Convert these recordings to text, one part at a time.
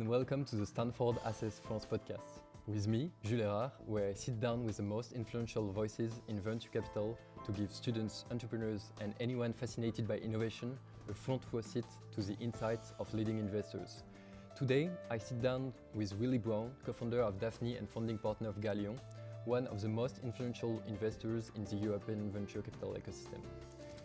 and welcome to the Stanford ASES France podcast. With me, Jules Errard, where I sit down with the most influential voices in venture capital to give students, entrepreneurs, and anyone fascinated by innovation a front row seat to the insights of leading investors. Today, I sit down with Willy Braun, co-founder of Daphni and founding partner of Galion, one of the most influential investors in the European venture capital ecosystem.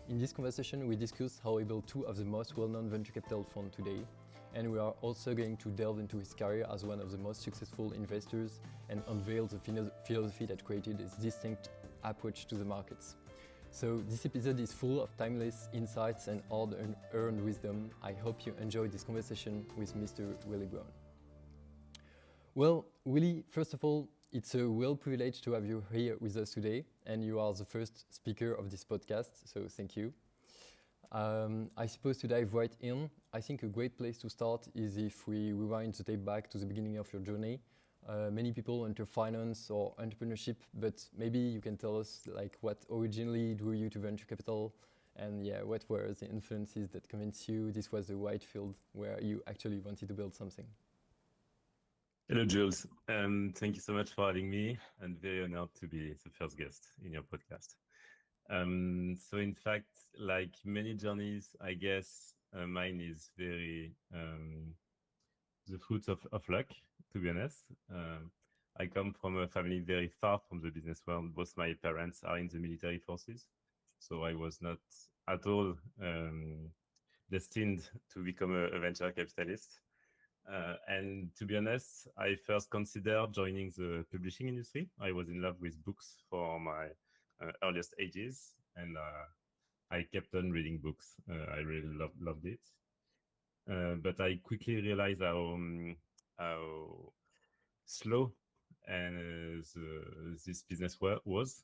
In this conversation, we discuss how he built two of the most well-known venture capital funds today, and we are also going to delve into his career as one of the most successful investors and unveil the philosophy that created his distinct approach to the markets. So this episode is full of timeless insights and hard-earned wisdom. I hope you enjoyed this conversation with Mr. Willy Braun. Well, Willy, first of all, it's a real privilege to have you here with us today, and you are the first speaker of this podcast, so thank you. I suppose to dive right in, I think a great place to start is if we rewind the tape back to the beginning of your journey. Many people enter finance or entrepreneurship, but maybe you can tell us what originally drew you to venture capital, and what were the influences that convinced you this was the right field where you actually wanted to build something. Hello, Jules. Thank you so much for having me, and very honored to be the first guest in your podcast. So in fact, like many journeys, I guess mine is very the fruits of luck, to be honest. I come from a family very far from the business world. Both my parents are in the military forces, so I was not at all destined to become a venture capitalist. And to be honest, I first considered joining the publishing industry. I was in love with books for my earliest ages, and I kept on reading books. I really loved it. But I quickly realized how slow and this business was.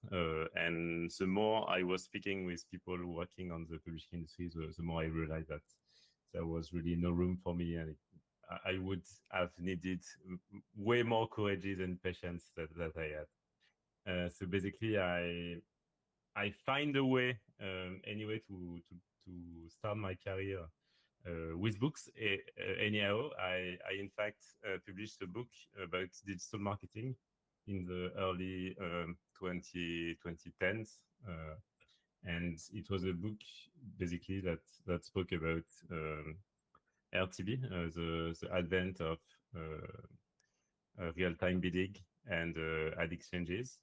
And the more I was speaking with people working on the publishing industry, the more I realized that there was really no room for me, and I would have needed way more courage and patience that I had. So basically, I find a way anyway to start my career with books. Anyhow, I in fact published a book about digital marketing in the early 2010s, and it was a book basically that spoke about RTB, the advent of real-time bidding and ad exchanges.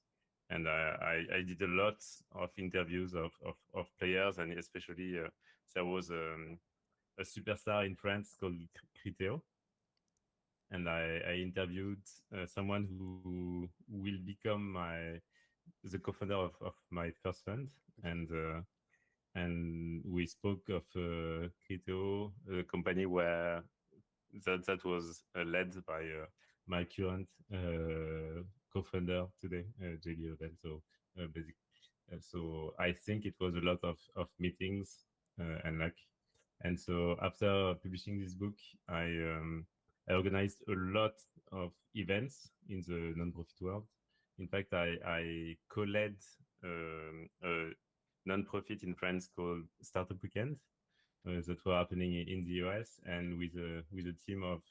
And I did a lot of interviews of players, and especially there was a superstar in France called Criteo. And I interviewed someone who will become the co-founder of my first fund. And we spoke of Criteo, a company where that was led by my current co-founder today, Jules Errard. So so I think it was a lot of meetings and luck. And so after publishing this book, I organized a lot of events in the non-profit world. In fact, I co-led a non-profit in France called Startup Weekend that were happening in the US, and with a team of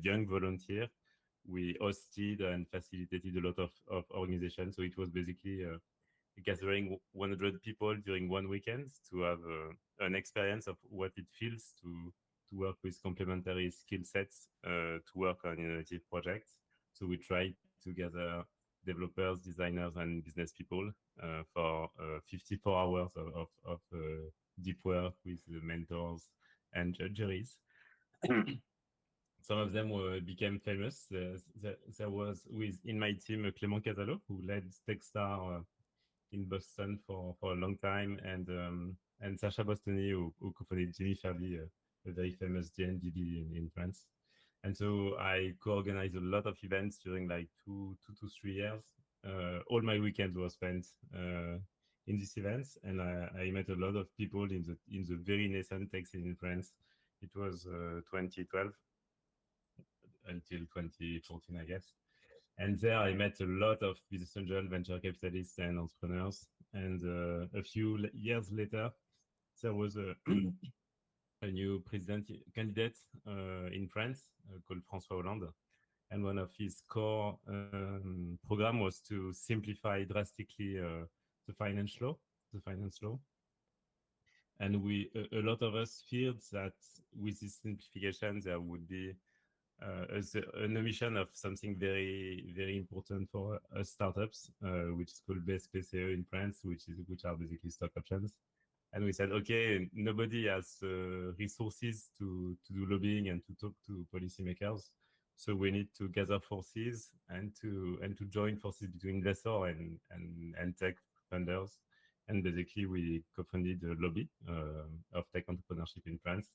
young volunteers, we hosted and facilitated a lot of organizations. So it was basically gathering 100 people during one weekend to have an experience of what it feels to work with complementary skill sets to work on innovative projects. So we tried to gather developers, designers, and business people for 54 hours of deep work with the mentors and juries. Some of them became famous. There was in my team Clément Casalo, who led Techstar in Boston for a long time, and Sacha Bostoni, who co-founded Jimmy Fairley, a very famous GNDB in France. And so I co-organized a lot of events during like 2 to 3 years. All my weekends were spent in these events, and I met a lot of people in the very nascent tech scene in France. It was 2012 until 2014, I guess. And there I met a lot of business angels, venture capitalists, and entrepreneurs. And a few years later, there was a new president candidate in France called François Hollande. And one of his core program was to simplify drastically the finance law. And a lot of us feared that with this simplification, there would be an omission of something very, very important for us startups, which is called BSPCE in France, which are basically stock options. And we said, okay, nobody has resources to do lobbying and to talk to policymakers. So we need to gather forces and to join forces between investor and tech funders. And basically, we co-funded a lobby of tech entrepreneurship in France.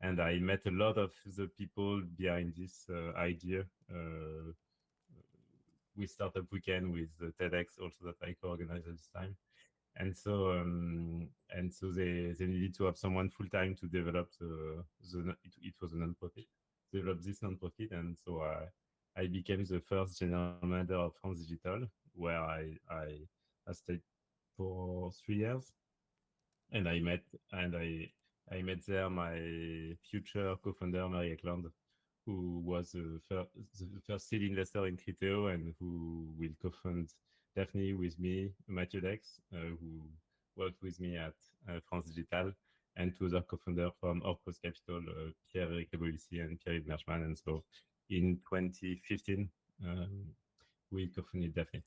And I met a lot of the people behind this idea. We startup weekend with TEDx also that I co-organized at this time. And so they needed to have someone full time to develop it was a non-profit, develop this non-profit. And so I became the first general manager of France Digitale, where I stayed for 3 years. And I met there my future co-founder Marie Eklund, who was the first seed investor in Criteo and who will co-fund Daphni with me, Mathieu-Dex, who worked with me at France Digitale, and two other co-founders from Orpos Capital, Pierre-Eric Lebolici and Pierre-Yves Merschmann. And so in 2015, we co-funded Daphni.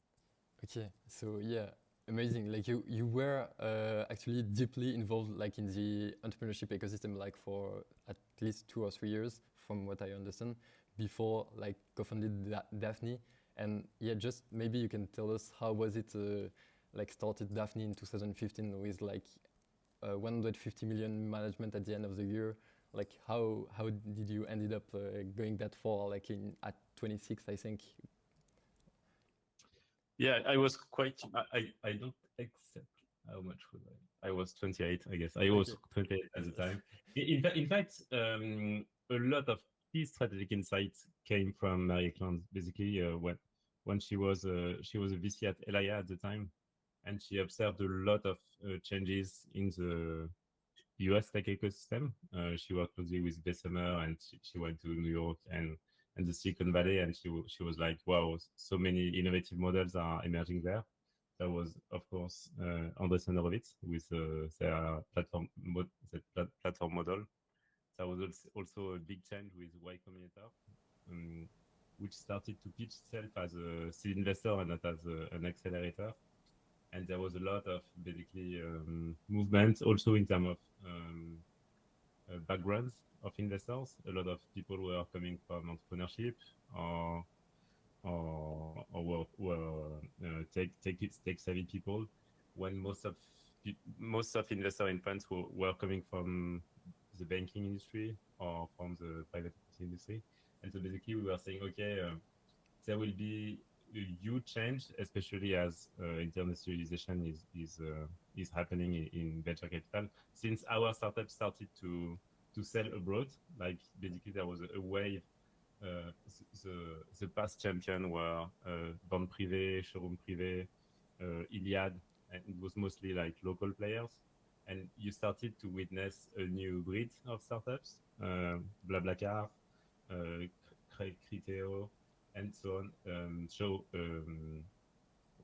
Okay, so yeah, amazing. Like you were actually deeply involved like in the entrepreneurship ecosystem like for at least 2 or 3 years, from what I understand, before like co-founded Daphni. And yeah, just maybe you can tell us how was it like started Daphni in 2015 with like 150 million management at the end of the year. Like how did you ended up going that far like at 26, I think? Yeah, I was quite. I don't accept how much was I was 28, I guess. I was 28 at the time. In fact, a lot of key strategic insights came from Marie Eklund. Basically, when she was a VC at Elia at the time, and she observed a lot of changes in the US tech ecosystem. She worked closely with Bessemer, and she went to New York and the Silicon Valley, and she was like, wow, so many innovative models are emerging there. That was, of course, Andreessen Horowitz with their platform model. That was also a big change with Y Combinator, which started to pitch itself as a seed investor and not as an accelerator. And there was a lot of basically movement also in terms of backgrounds of investors. A lot of people were coming from entrepreneurship or were tech savvy people. When most of investors in France were coming from the banking industry or from the private equity industry. And so basically we were saying, okay, there will be a huge change, especially as internationalization is happening in venture capital. Since our startup started to sell abroad, like basically there was a wave. The past champion were Banque Privée, Showroom Privé, Iliad, and it was mostly like local players. And you started to witness a new breed of startups, BlaBlaCar, Criteo, and so on,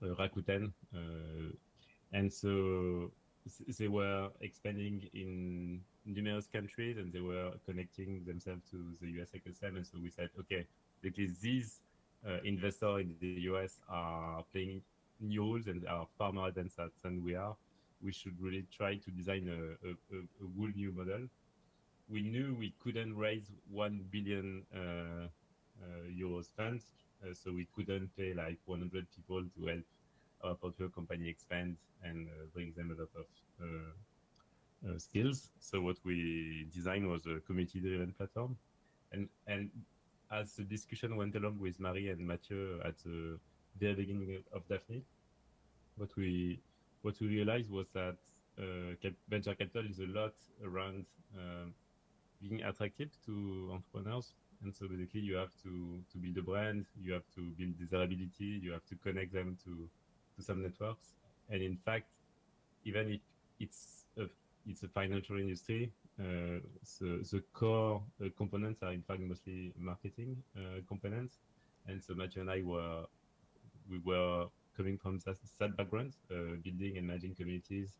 Rakuten. And so they were expanding in numerous countries and they were connecting themselves to the US ecosystem. And so we said, okay, because these investors in the US are playing new rules and are far more advanced than we are, we should really try to design a whole new model. We knew we couldn't raise 1 billion euros funds, so we couldn't pay like 100 people to help our portfolio company expand and bring them a lot of skills. So what we designed was a community-driven platform, and as the discussion went along with Marie and Mathieu at the very beginning of Daphni, what we realized was that venture capital is a lot around being attractive to entrepreneurs. And so basically you have to build a brand, you have to build desirability, you have to connect them to some networks. And in fact, even if it's a financial industry, the core components are in fact mostly marketing components. And so Matthew and I were coming from that background, building and managing communities,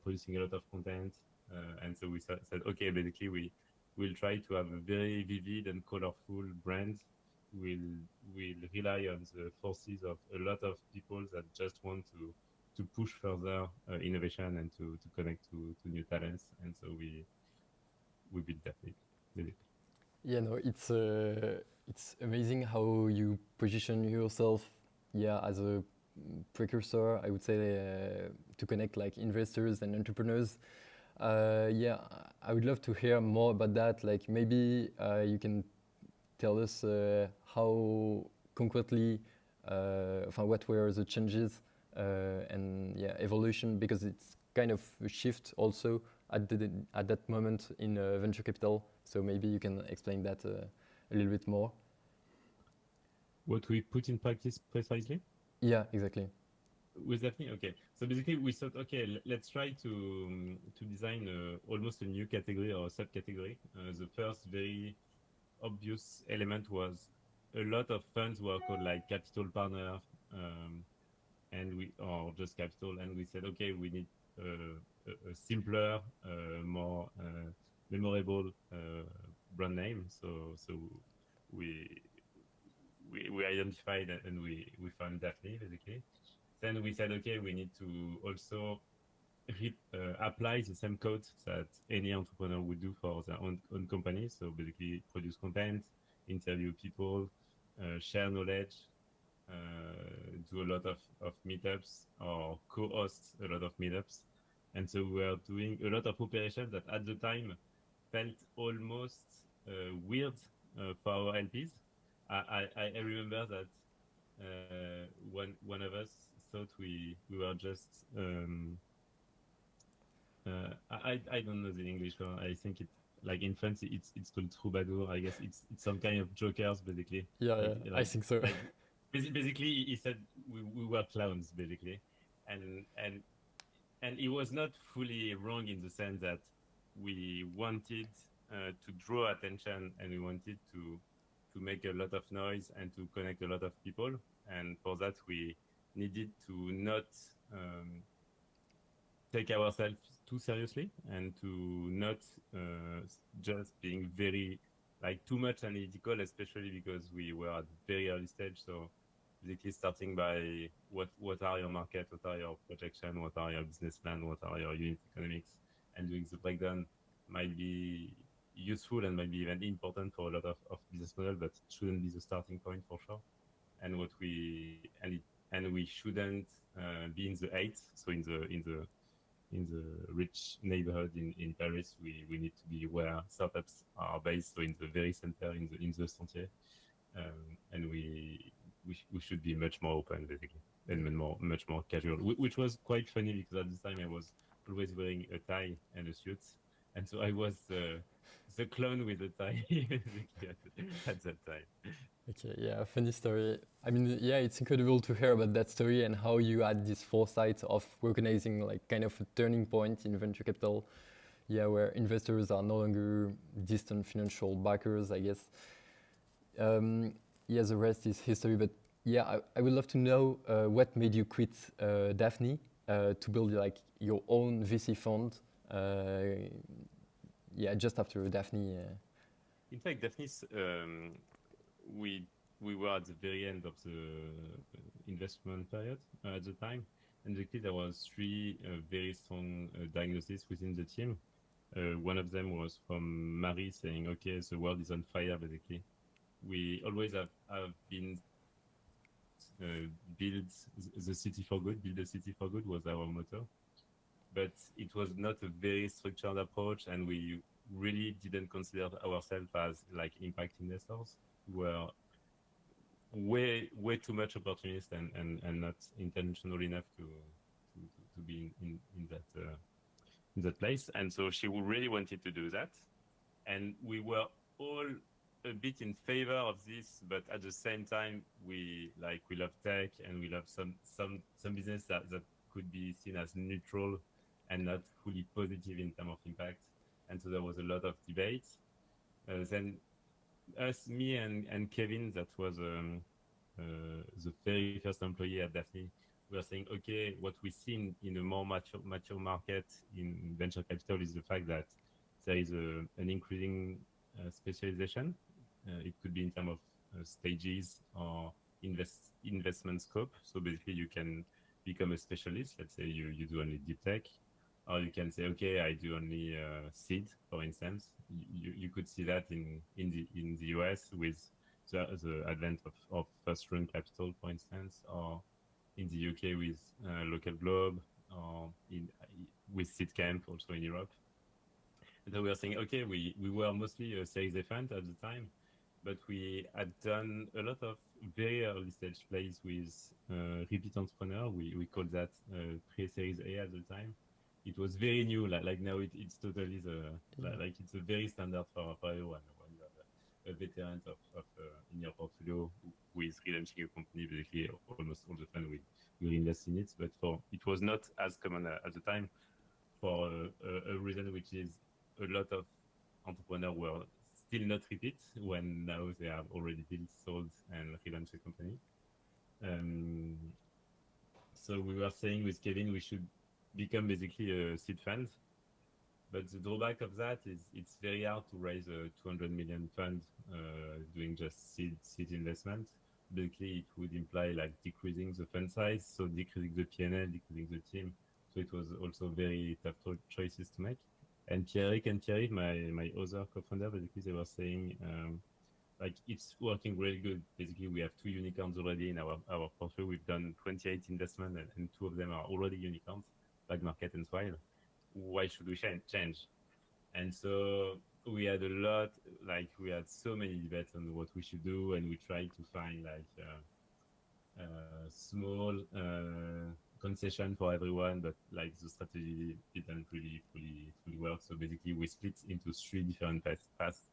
producing a lot of content. And so we said, okay, basically we'll try to have a very vivid and colorful brand. We'll rely on the forces of a lot of people that just want to push further innovation and to connect to new talents. And so we built Daphni. Yeah, no, it's amazing how you position yourself, yeah, as a precursor, I would say, to connect like investors and entrepreneurs. Yeah, I would love to hear more about that. Like maybe you can tell us how concretely, what were the changes and yeah, evolution, because it's kind of a shift also at that moment in venture capital. So maybe you can explain that a little bit more. What we put in practice precisely? Yeah, exactly. With Daphni, okay. So basically, we thought, okay, let's try to design almost a new category or a subcategory. The first very obvious element was a lot of funds were called like capital partner, or just capital, and we said, okay, we need a simpler, more memorable brand name. So we identified and we found Daphni basically. Then we said, okay, we need to also apply the same code that any entrepreneur would do for their own company. So basically produce content, interview people, share knowledge, do a lot of meetups or co-host a lot of meetups. And so we were doing a lot of operations that at the time felt almost weird for our LPs. I remember that one of us thought we were just I don't know the English one. I think it, like in France it's called troubadour. I guess it's some kind of jokers basically. Yeah, like, I think so. Like basically he said we were clowns basically, and he was not fully wrong in the sense that we wanted to draw attention and we wanted to make a lot of noise and to connect a lot of people, and for that we needed to not take ourselves too seriously and to not just being very like too much analytical, especially because we were at very early stage. So basically starting by what are your market, what are your projection, what are your business plan, what are your unit economics, and doing the breakdown might be useful and might be even important for a lot of business model, but shouldn't be the starting point for sure. And what we shouldn't be in the eight, so in the rich neighborhood in Paris. We need to be where startups are based, so in the very center, in the Sentier, and we should be much more open basically and much more casual, which was quite funny because at the time I was always wearing a tie and a suit, and so I was the clown with the tie at that time. Okay, yeah, funny story. I mean, yeah, it's incredible to hear about that story and how you had this foresight of recognizing like kind of a turning point in venture capital, yeah, where investors are no longer distant financial backers, I guess. Yeah, the rest is history, but yeah, I would love to know what made you quit Daphni to build like your own VC fund. Yeah, just after Daphni. In fact, Daphni's we were at the very end of the investment period at the time, and basically there was three very strong diagnoses within the team. One of them was from Marie saying, okay, the world is on fire basically. We always have been build the city for good, build the city for good was our motto, but it was not a very structured approach, and we really didn't consider ourselves as like impact investors. We were way too much opportunist and not intentional enough to be in that place. And so she really wanted to do that, and we were all a bit in favor of this, but at the same time we love tech and we love some business that could be seen as neutral and not fully positive in terms of impact. and so there was a lot of debate. Then me and Kevin, that was the very first employee at Daphni, we are saying, okay, what we see in a more mature market in venture capital is the fact that there is an increasing specialization. It could be in terms of stages or investment scope. So basically, you can become a specialist. Let's say you do only deep tech, or you can say, okay, I do only seed, for instance. You could see that in the US with the advent of first round capital, for instance, or in the UK with Local Globe, or with Seed Camp also in Europe. So we were saying, okay, we were mostly a Series A fund at the time, but we had done a lot of very early stage plays with repeat entrepreneur. We called that pre-Series A at the time. It was very new, like now it's totally like it's a very standard for everyone. When you have a veteran of in your portfolio who is relaunching a company, basically almost all the fund we invest in it. But it was not as common at the time for a reason, which is a lot of entrepreneurs were still not repeat when now they have already built, sold, and relaunched the company. So we were saying with Kevin, we should become basically a seed fund. But the drawback of that is it's very hard to raise a 200 million fund doing just seed investment. Basically, it would imply like decreasing the fund size, so decreasing the P&L, decreasing the team. So it was also very tough choices to make. And Thierry, my other co-founder, basically they were saying, like it's working really good. Basically, we have 2 unicorns already in our portfolio. We've done 28 investments, and 2 of them are already unicorns, Bag Market and Swile. Why should we change? And so we had a lot, like we had so many debates on what we should do, and we tried to find like small concession for everyone, but like the strategy didn't really fully work. So basically, we split into 3 different paths.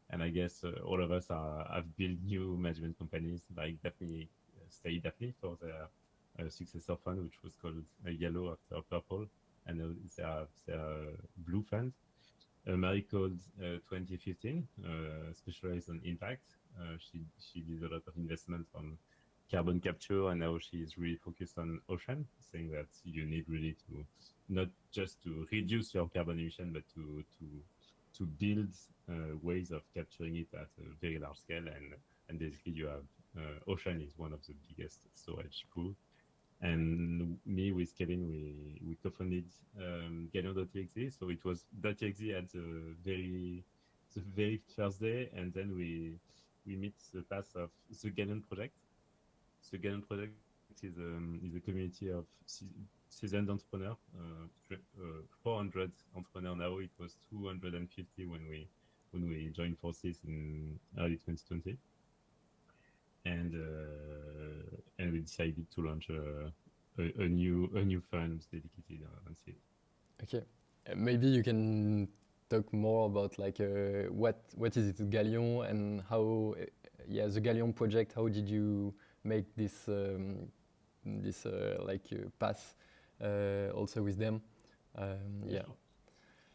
And I guess all of us have built new management companies, like Daphni stayed Daphni for their successor fund, which was called Yellow after Purple, and their blue fund. Marie called 2015, specialized on impact. She did a lot of investment on carbon capture, and now she is really focused on ocean, saying that you need really to not just to reduce your carbon emission, but to build ways of capturing it at a very large scale. And basically, you have ocean is one of the biggest storage pool. And me with Kevin, we co-founded Galion.exe. So it was .exe at the very first day, and then we meet the path of the Galion Project. The Galion Project is a community of seasoned entrepreneurs, 400 entrepreneurs now. It was 250 when we joined forces in early 2020. And we decided to launch a new fund dedicated on seed. Okay, maybe you can talk more about like what is it Galion, and how the Galion project. How did you make this path also with them? Yeah.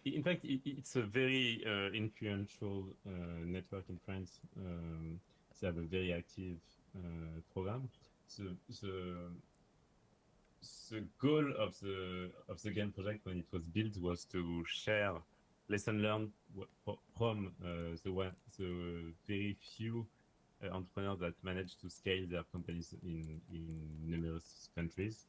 In fact, it's a very influential network in France. They have a very active program. The goal of the Galion project when it was built was to share lesson learned from the very few entrepreneurs that managed to scale their companies in numerous countries.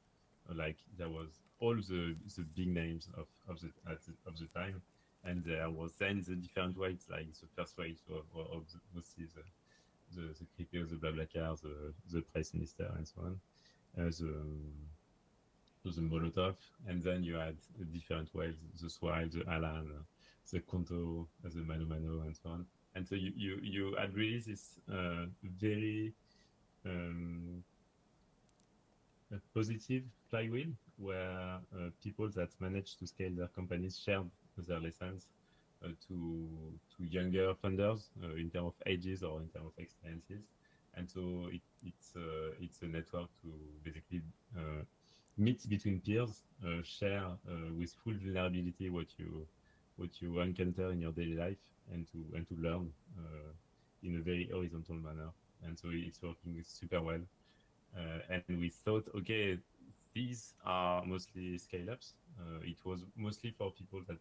Like there was all the big names of the time, and there was then the different waves, like the first wave of mostly the crypto, the BlaBlaCar, the price minister, and so on. The Molotov, and then you had different waves, the Swile, the Alan, the Conto, the Mano, and so on. And so you had really this very positive flywheel where people that managed to scale their companies shared their lessons to younger funders in terms of ages or in terms of experiences. And so it's a network to basically meet between peers, share with full vulnerability what you what you encounter in your daily life and to learn in a very horizontal manner. And so it's working super well. And we thought, okay, these are mostly scale-ups. It was mostly for people that,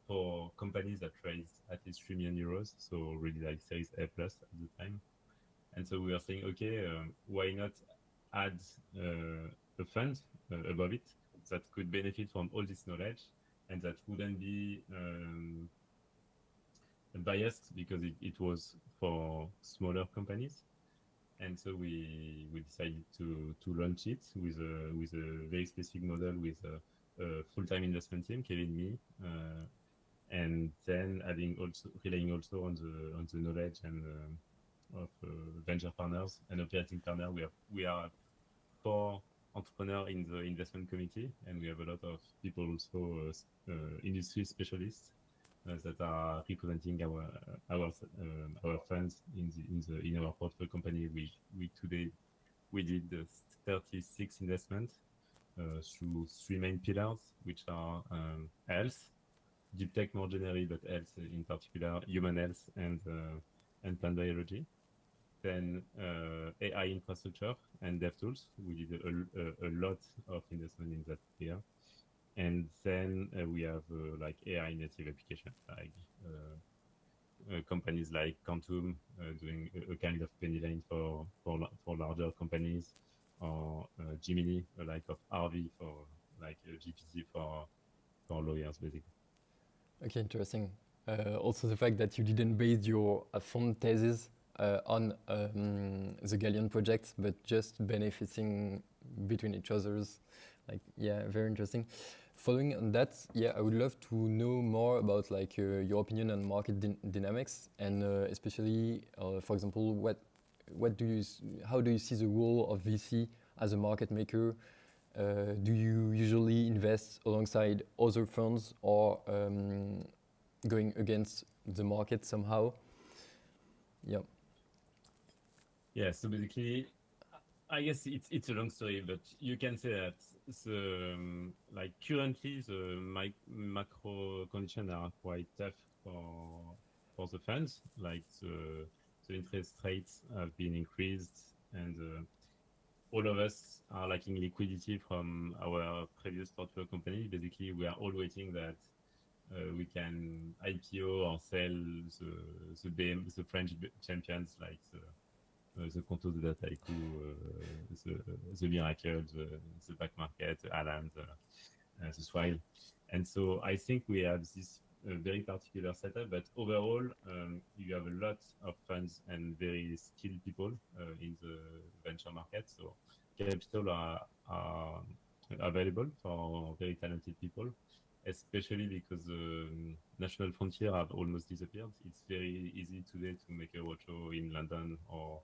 for companies that raised at least 3 million euros, so really like Series A plus at the time. And so we were saying, okay, why not add a fund above it that could benefit from all this knowledge and that wouldn't be biased because it was for smaller companies. And so we decided to launch it with a very specific model with a full-time investment team, Kevin, me, and then relying also on the knowledge and of venture partners and operating partner. We are 4 entrepreneurs in the investment committee, and we have a lot of people also industry specialists that are representing our funds in our portfolio company. We today did 36 investments through 3 main pillars, which are health, deep tech more generally, but health in particular, human health and plant biology. Then AI infrastructure and dev tools. We did a lot of investment in that area. And then we have like AI native applications, like companies like Quantum doing a kind of penny lane for larger companies, or Gemini, like of RV for like GPT for lawyers, basically. Okay, interesting. Also the fact that you didn't base your fund thesis on the Galion project, but just benefiting between each others. Like, yeah, very interesting. Following on that, yeah, I would love to know more about like your opinion on market dynamics, and especially, for example, how do you see the role of VC as a market maker? Do you usually invest alongside other funds or going against the market somehow? Yeah. Yeah. So basically, I guess it's a long story, but you can say that like currently the macro conditions are quite tough for the funds. Like the interest rates have been increased, and all of us are lacking liquidity from our previous portfolio company. Basically, we are all waiting that we can IPO or sell the French champions, like the Conto de Dataiku, the Miracle, the Back Market, Alan, the Swile. And so I think we have this very particular setup, but overall, you have a lot of funds and very skilled people in the venture market. So capital are available for very talented people, especially because national frontier have almost disappeared. It's very easy today to make a roadshow in London or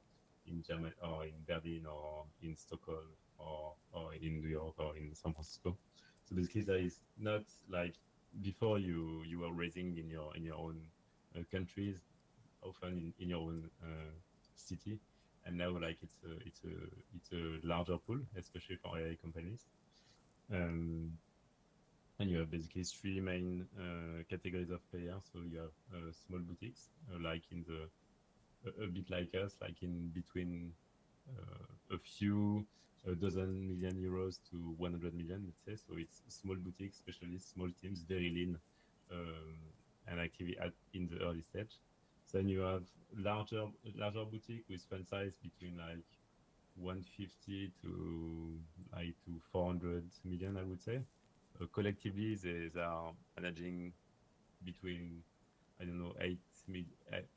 in Germany or in Berlin or in Stockholm or in New York or in San Francisco. So basically, there is not like before you were raising in your own countries, often in your own city, and now like it's a larger pool, especially for AI companies. And you have basically 3 main categories of players. So you have small boutiques, like in a bit like us, like in between a few dozen million euros to 100 million, let's say. So it's small boutiques, specialists, small teams, very lean, and actually in the early stage. Then you have larger boutique with fund size between like 150 to 400 million, I would say. Collectively, they are managing between, I don't know,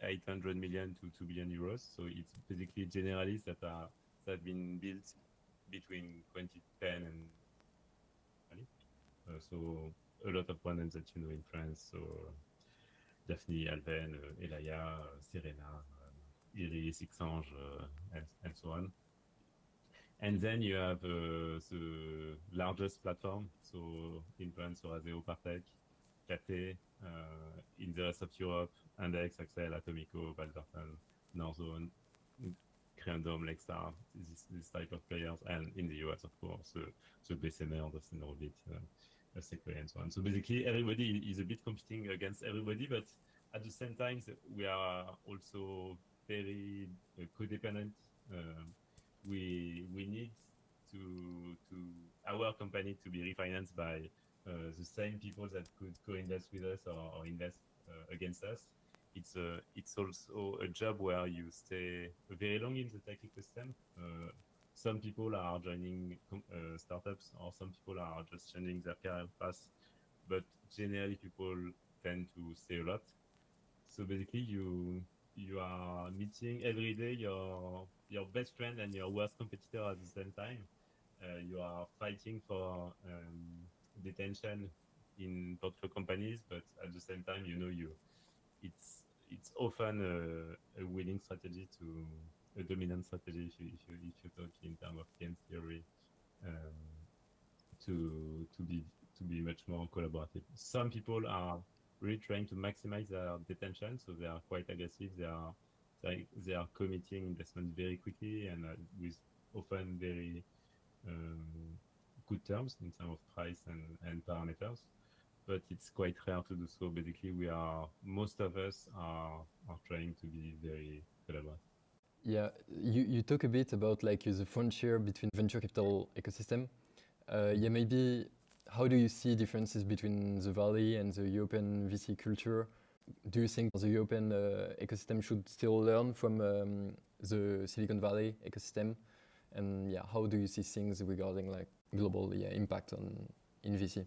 800 million to 2 billion euros. So it's basically generalists that have been built between 2010 and so a lot of brands that you know in France. So Daphni, Alven, Elaya, Serena, Iris, Xange, and so on. And then you have the largest platform. So in France, Orazeo, Partech, KT, in the rest of Europe, Index, Axel, Atomico, Valverton, Norzone, Creandom, Lexstar, this type of players, and in the US, of course, the Bessemer, the Snowbit, sequoia and so on. So basically, everybody is a bit competing against everybody, but at the same time, we are also very codependent. We need to our company to be refinanced by the same people that could co-invest with us or invest against us. It's also a job where you stay very long in the tech ecosystem. Some people are joining startups, or some people are just changing their career path, but generally people tend to stay a lot. So basically, you are meeting every day your best friend and your worst competitor at the same time. You are fighting for detention in portfolio companies, but at the same time, it's often a winning strategy to a dominant strategy if you talk in terms of game theory, um, to be much more collaborative. Some people are really trying to maximize their detention, so they are quite aggressive. They are committing investment very quickly and with often very good terms in terms of price and parameters. But it's quite rare to do so. Basically, most of us are trying to be very collaborative. Yeah, you talk a bit about like the frontier between venture capital ecosystem. Yeah, maybe how do you see differences between the Valley and the European VC culture? Do you think the European ecosystem should still learn from the Silicon Valley ecosystem? And yeah, how do you see things regarding like global impact in VC?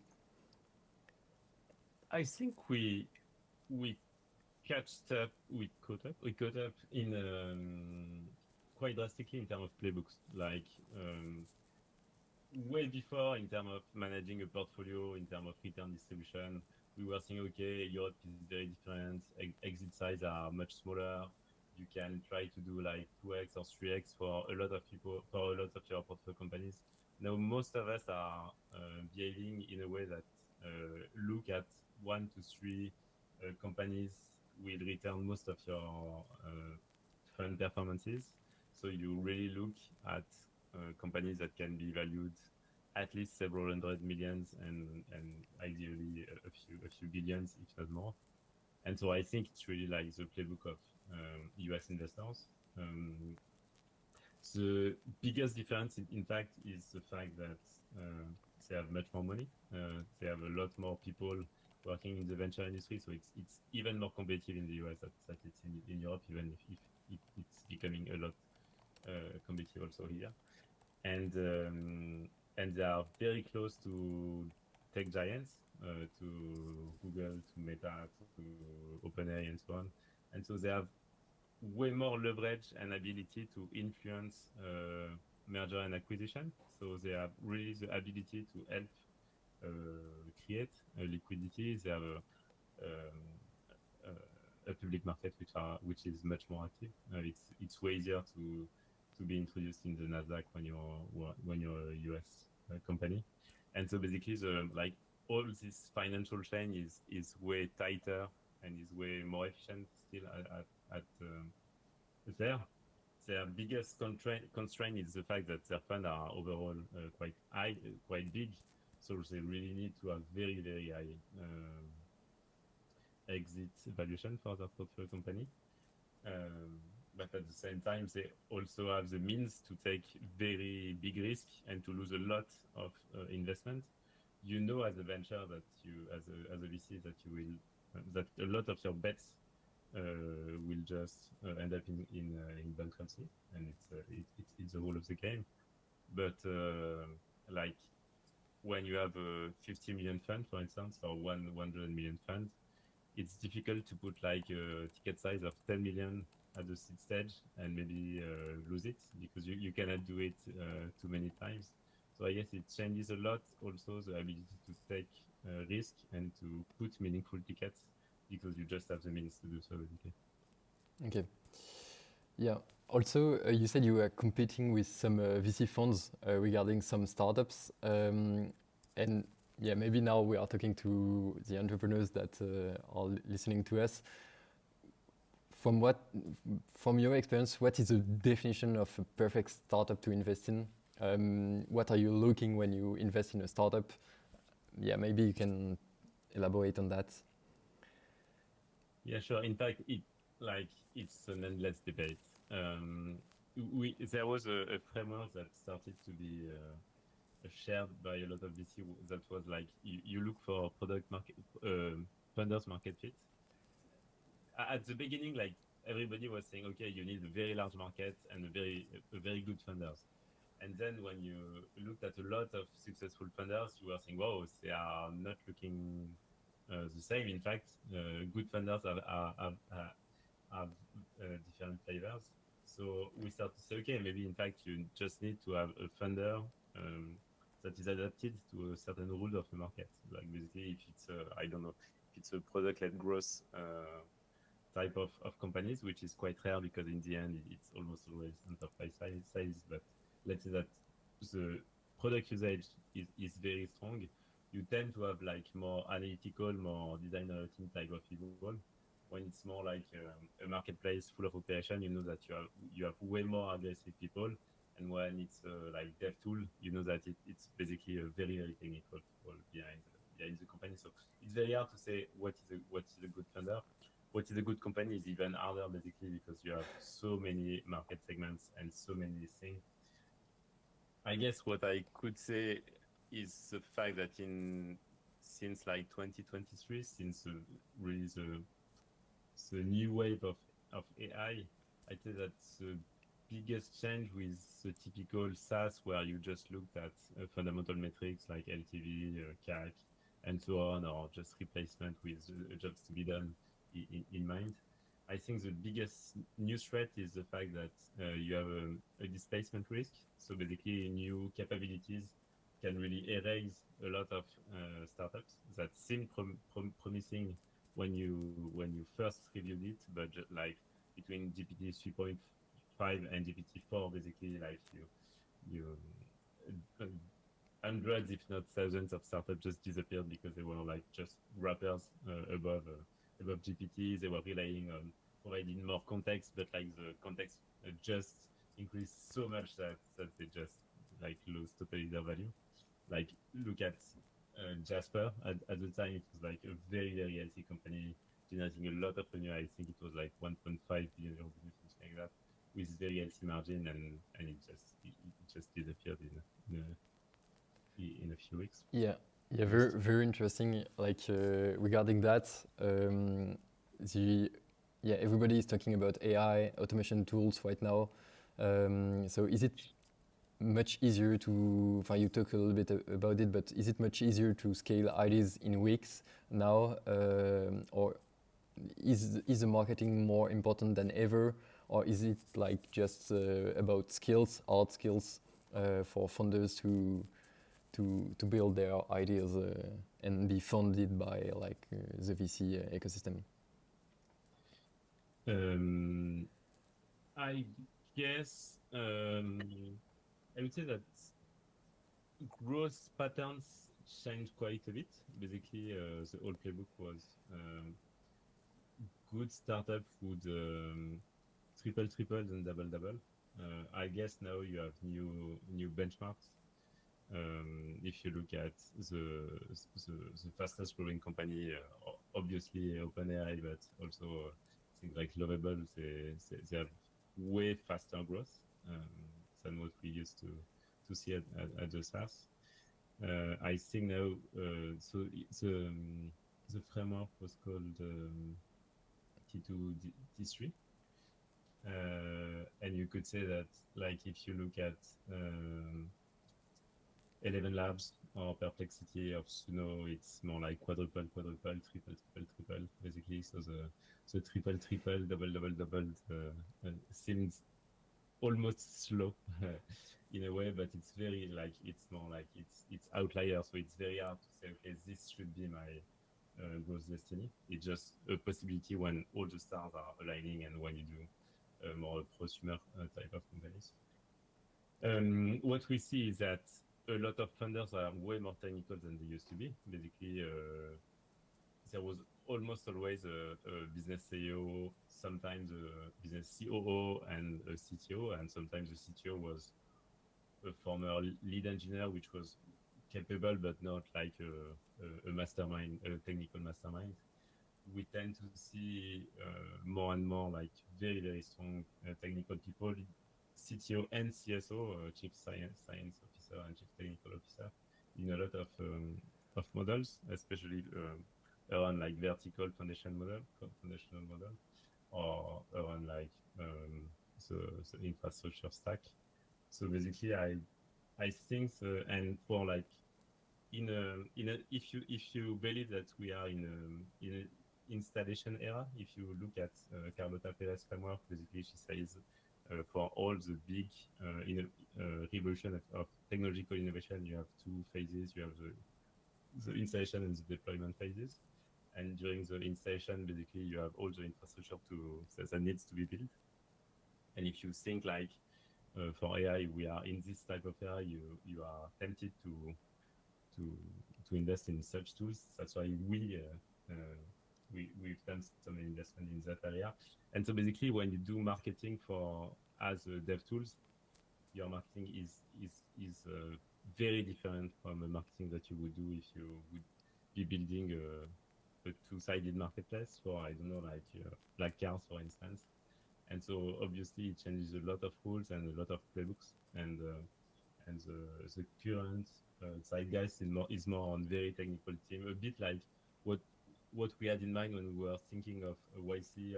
I think we caught up in quite drastically in terms of playbooks, like way before in terms of managing a portfolio, in terms of return distribution. We were saying, okay, Europe is very different. Exit size are much smaller. You can try to do like 2x or 3x for a lot of people, for a lot of your portfolio companies. Now, most of us are behaving in a way that look at 1 to 3 companies will return most of your fund performances. So you really look at companies that can be valued at least several hundred millions and ideally a few billions, if not more. And so I think it's really like the playbook of US investors. The biggest difference, in fact, is the fact that they have much more money. They have a lot more people working in the venture industry, so it's even more competitive in the US that it's in Europe, even if it's becoming a lot competitive also here. And they are very close to tech giants, to Google, to Meta, to OpenAI, and so on. And so they have way more leverage and ability to influence merger and acquisition. So they have really the ability to help create liquidity. They have a public market which is much more active. It's way easier to be introduced in the Nasdaq when you're a US company. And so basically, all this financial chain is way tighter and is way more efficient still at there. Their biggest constraint is the fact that their funds are overall quite high, quite big. So they really need to have very, very high exit valuation for their portfolio company. But at the same time, they also have the means to take very big risk and to lose a lot of investment. You know, as a venture that you, as a VC, that you will, that a lot of your bets will just end up in bankruptcy, and it's the rule of the game. But like when you have a 50 million fund, for instance, or 100 million fund, it's difficult to put like a ticket size of 10 million at the seed stage and maybe lose it, because you cannot do it too many times. So I guess it changes a lot also the ability to take risk and to put meaningful tickets, because you just have the means to do so, basically. Okay. Yeah. Also, you said you were competing with some VC funds regarding some startups, and yeah, maybe now we are talking to the entrepreneurs that are listening to us. From your experience, what is the definition of a perfect startup to invest in? What are you looking when you invest in a startup? yeah, maybe you can elaborate on that. Yeah, sure. In fact, it's an endless debate. There was a framework that started to be shared by a lot of VC that was like you look for product market funders market fit. At the beginning, like everybody was saying, okay, you need a very large market and a very good funders. And then when you looked at a lot of successful funders, you were saying, wow, they are not looking the same. In fact, good funders have different flavors. So we start to say, okay, maybe in fact you just need to have a funder that is adapted to a certain rule of the market. Like basically, if it's I don't know, if it's a product-led growth type of companies, which is quite rare because in the end it's almost always enterprise size. But let's say that the product usage is very strong. You tend to have like more analytical, more designer team type of people. When it's more like a marketplace full of operation, you know that you have way more aggressive people. And when it's like dev tool, you know that it's basically a very technical people behind the company. So it's very hard to say what is a good funder. What is a good company is even harder basically because you have so many market segments and so many things. I guess what I could say is the fact that since like 2023, since really the new wave of AI, I'd say that the biggest change with the typical SaaS where you just looked at fundamental metrics like LTV, CAC, and so on, or just replacement with jobs to be done in mind. I think the biggest new threat is the fact that you have a displacement risk. So basically, new capabilities can really erase a lot of startups that seem promising when you first reviewed it, but like between GPT 3.5 and GPT 4, basically, like you hundreds, if not thousands, of startups just disappeared because they were like just wrappers above GPT. They were relying on providing more context, but like the context just increased so much that they just like lose totally their value. Like look at Jasper at the time. It was like a very healthy company generating a lot of revenue. I think it was like 1.5 billion euros, something like that, with very healthy margin, and it just disappeared in a few weeks. Yeah, very interesting. Like regarding that, everybody is talking about AI automation tools right now. So is it much easier to? You talk a little bit about it, but is it much easier to scale ideas in weeks now, or is the marketing more important than ever, or is it like just about skills, hard skills, for founders to build their ideas and be funded by like the VC ecosystem? I guess I would say that growth patterns changed quite a bit. Basically, the old playbook was good startup would triple and double. I guess now you have new benchmarks. If you look at the fastest growing company, obviously OpenAI, but also things like Lovable, they have way faster growth than what we used to see at the SaaS. I think now, so the framework was called T2 D3. And you could say that, like, if you look at 11 Labs or Perplexity or Suno, it's more like quadruple, triple, basically. So the triple, double seems almost slow in a way, but it's very like it's more like it's outlier. So it's very hard to say, okay, this should be my growth destiny. It's just a possibility when all the stars are aligning and when you do more prosumer type of companies. What we see is that a lot of funders are way more technical than they used to be. Basically, there was almost always a business CEO, sometimes a business COO and a CTO, and sometimes the CTO was a former lead engineer, which was capable, but not like a mastermind, a technical mastermind. We tend to see more and more like very, very strong technical people, CTO and CSO, Chief Science Officer and Chief Technical Officer, in a lot of models, especially around like vertical foundational model, or around like the infrastructure stack. So basically, I think and for like if you believe that we are in a installation era, if you look at Carlota Perez framework, basically she says for all the big revolution of technological innovation, you have two phases. You have the installation and the deployment phases. And during the installation, basically, you have all the infrastructure that needs to be built. And if you think like for AI, we are in this type of era, you are tempted to invest in such tools. That's why we've done some investment in that area. And so basically, when you do marketing as dev tools, your marketing is very different from the marketing that you would do if you would be building a two-sided marketplace for, I don't know, like cars, for instance. And so obviously it changes a lot of rules and a lot of playbooks, and the current zeitgeist is more on very technical team, a bit like what we had in mind when we were thinking of YC,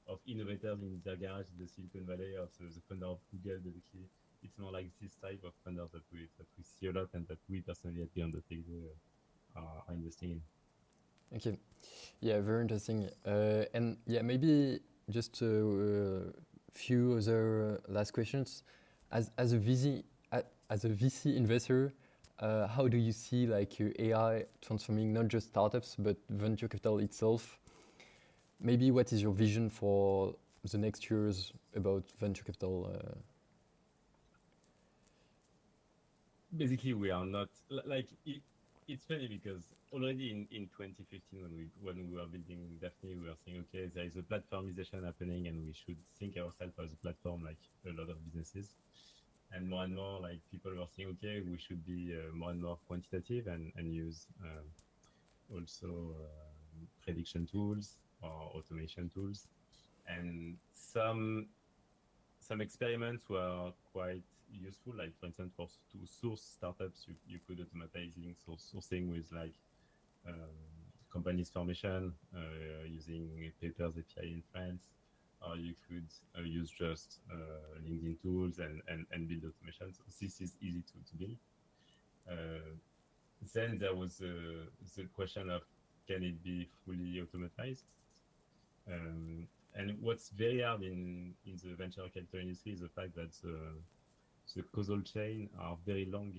of innovators in their garage in the Silicon Valley, of the founder of Google. Basically, it's more like this type of founders that we see a lot, and that we personally at Beyond the Table are investing in. Okay, yeah, very interesting. And yeah, maybe just a few other last questions. As a VC investor, how do you see like AI transforming not just startups but venture capital itself? Maybe what is your vision for the next years about venture capital? Basically, we are not like it's funny because already in 2015 when we were building Daphni, we were saying, okay, there is a platformization happening and we should think ourselves as a platform like a lot of businesses. And more like people were saying, okay, we should be more and more quantitative and use also prediction tools or automation tools. And some experiments were quite useful, like for instance, to source startups, you could automatizing sourcing with like companies formation using Papers API in France, or you could use just LinkedIn tools and build automation. So this is easy to build. Then there was the question of, can it be fully automatized? And what's very hard in the venture capital industry is the fact that the causal chain are very long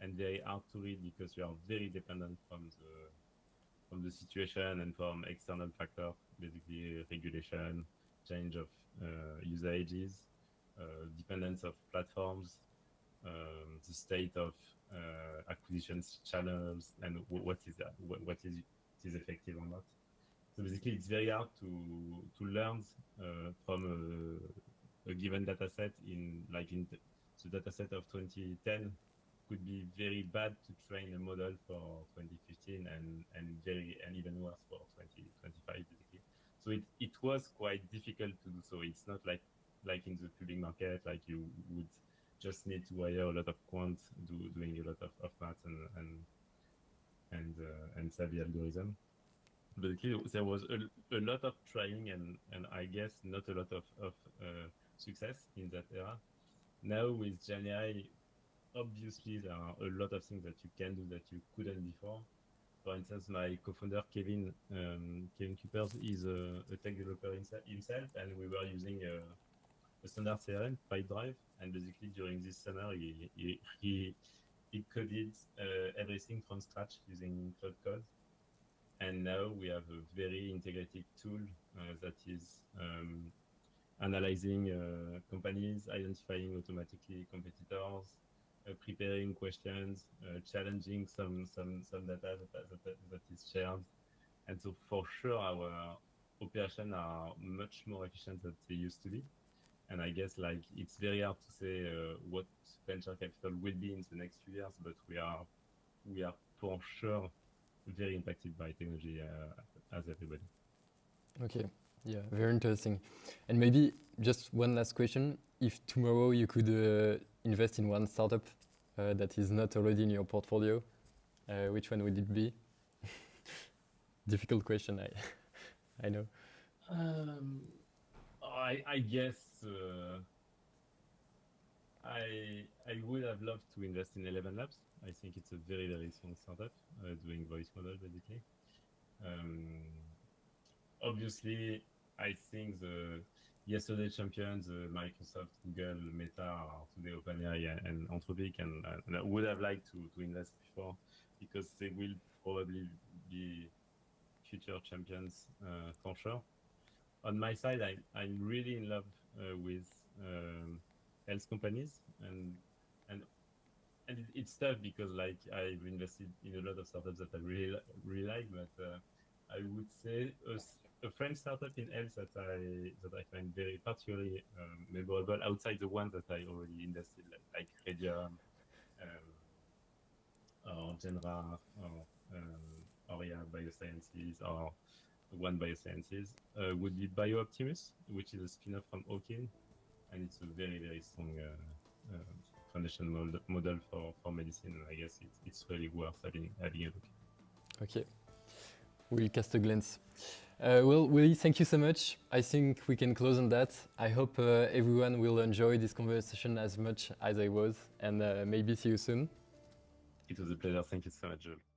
and very hard to read, because you are very dependent from the situation and from external factors, basically regulation, change of usages, dependence of platforms, the state of acquisitions channels, and what is effective or not. So basically, it's very hard to learn from a given data set the data set of 2010 could be very bad to train a model for 2015 and even worse for 2025 basically. So it was quite difficult to do so. It's not like in the public market, like you would just need to hire a lot of quant doing a lot of maths and savvy algorithm. Basically, there was a lot of trying and I guess not a lot of success in that era. Now with GenAI, obviously there are a lot of things that you can do that you couldn't before. For instance, my co-founder Kevin Kuipers is a tech developer himself, and we were using a standard CRM, Pipedrive, and basically during this summer he coded everything from scratch using Cloud Code. And now we have a very integrated tool that is analyzing companies, identifying automatically competitors, preparing questions, challenging some data that is shared. And so for sure, our operations are much more efficient than they used to be. And I guess like it's very hard to say what venture capital will be in the next few years, but we are for sure very impacted by technology as everybody. Okay, yeah, very interesting. And maybe just one last question. If tomorrow you could invest in one startup that is not already in your portfolio, which one would it be? Difficult question, I know. I guess I would have loved to invest in 11 Labs. I think it's a very, very strong startup doing voice model basically. Obviously, I think the yesterday champions, Microsoft, Google, Meta, are today OpenAI and Anthropic, and I would have liked to invest before because they will probably be future champions for sure. On my side, I'm really in love with health companies, and it's tough because like I've invested in a lot of startups that I really like, but I would say a French startup in health that I find very particularly memorable outside the ones that I already invested, like Radium, or Genra, or yeah, Biosciences, or One Biosciences, would be BioOptimus, which is a spin-off from Hawking, and it's a very, very strong foundation model for medicine. And I guess it's really worth having a look. Okay, we'll cast a glance. Well, Willy, thank you so much. I think we can close on that. I hope everyone will enjoy this conversation as much as I was, and maybe see you soon. It was a pleasure. Thank you so much, Jules.